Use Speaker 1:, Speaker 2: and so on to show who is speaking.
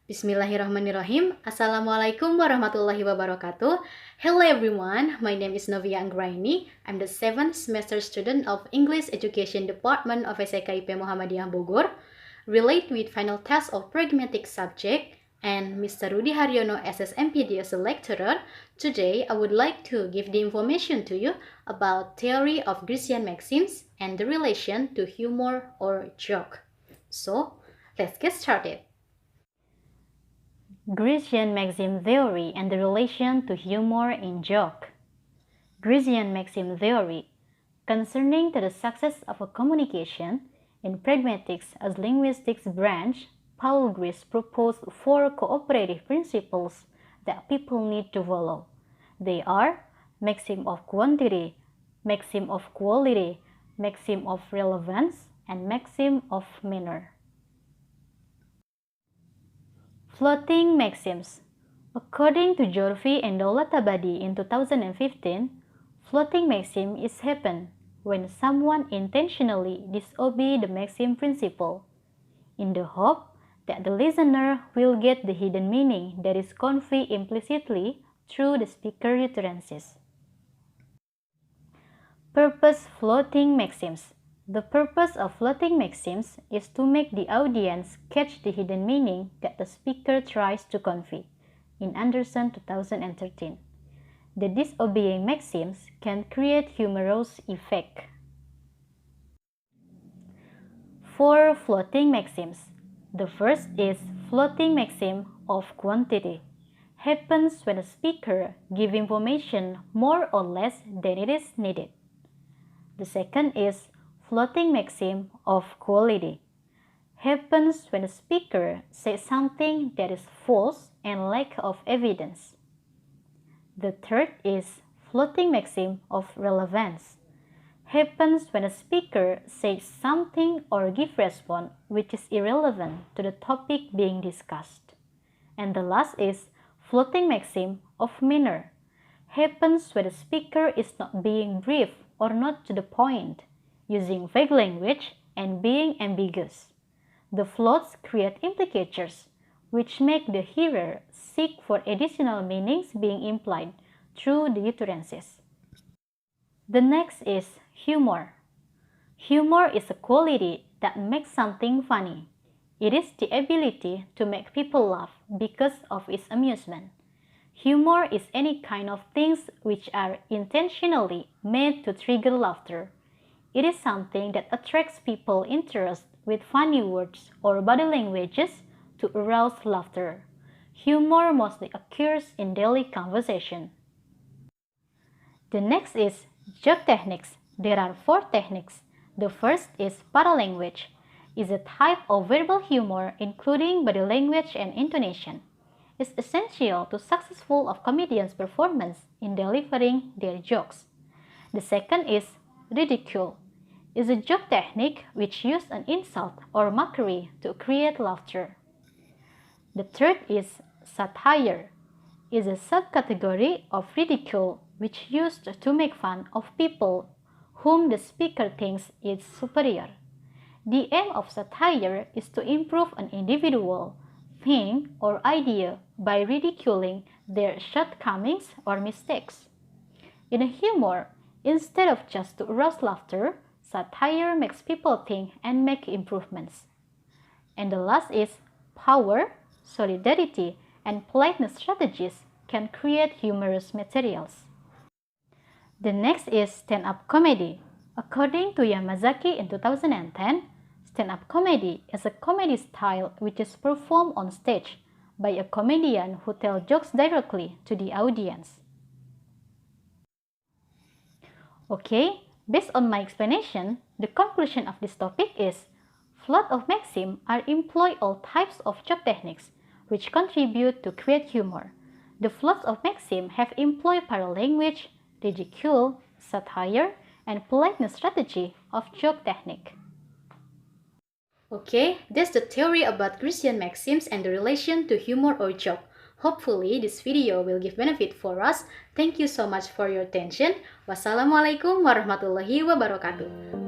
Speaker 1: Bismillahirrahmanirrahim. Assalamualaikum warahmatullahi wabarakatuh. Hello everyone, my name is Novia. I'm the 7th semester student of English Education Department of SKIP Muhammadiyah Bogor, relate with final test of Pragmatics subject, and Mr. Rudy Haryono SSMPD as a lecturer. Today, I would like to give the information to you about theory of Grecian maxims and the relation to humor or joke. So, let's get started.
Speaker 2: Grecian maxim theory and the relation to humor in joke. Grecian maxim theory concerning to the success of a communication in pragmatics as linguistics branch, Paul Grece proposed 4 cooperative principles that people need to follow. They are maxim of quantity, maxim of quality, maxim of relevance, and maxim of manner. Floating maxims. According to Jorfi and Daulatabadi in 2015, floating maxim is happen when someone intentionally disobey the maxim principle, in the hope that the listener will get the hidden meaning that is conveyed implicitly through the speaker utterances. Purpose floating maxims. The purpose of floating maxims is to make the audience catch the hidden meaning that the speaker tries to convey, in Anderson 2013. The disobeying maxims can create humorous effect. 4 floating maxims. The first is floating maxim of quantity. Happens when a speaker gives information more or less than it is needed. The second is floating maxim of quality. Happens when a speaker says something that is false and lack of evidence. The third is floating maxim of relevance. Happens when a speaker says something or gives response which is irrelevant to the topic being discussed. And the last is floating maxim of manner. Happens when the speaker is not being brief or not to the point, using vague language and being ambiguous. The floats create implicatures, which make the hearer seek for additional meanings being implied through the utterances. The next is humor. Humor is a quality that makes something funny. It is the ability to make people laugh because of its amusement. Humor is any kind of things which are intentionally made to trigger laughter. It is something that attracts people's interest with funny words or body languages to arouse laughter. Humor mostly occurs in daily conversation. The next is joke techniques. There are 4 techniques. The first is paralanguage. It is a type of verbal humor including body language and intonation. It's essential to successful of comedians' performance in delivering their jokes. The second is ridicule. Is a joke technique which uses an insult or mockery to create laughter. The third is satire. Is a subcategory of ridicule which used to make fun of people whom the speaker thinks is superior. The aim of satire is to improve an individual, thing, or idea by ridiculing their shortcomings or mistakes. In a humor, instead of just to arouse laughter, satire makes people think and make improvements. And the last is power, solidarity, and politeness strategies can create humorous materials. The next is stand-up comedy. According to Yamazaki in 2010, stand-up comedy is a comedy style which is performed on stage by a comedian who tells jokes directly to the audience. Okay, based on my explanation, the conclusion of this topic is float of maxim are employ all types of joke techniques which contribute to create humor. The floats of maxim have employed paralanguage, ridicule, satire, and politeness strategy of joke technique.
Speaker 1: Okay, that's the theory about Grecian maxims and the relation to humor or joke. Hopefully, this video will give benefit for us. Thank you so much for your attention. Wassalamualaikum warahmatullahi wabarakatuh.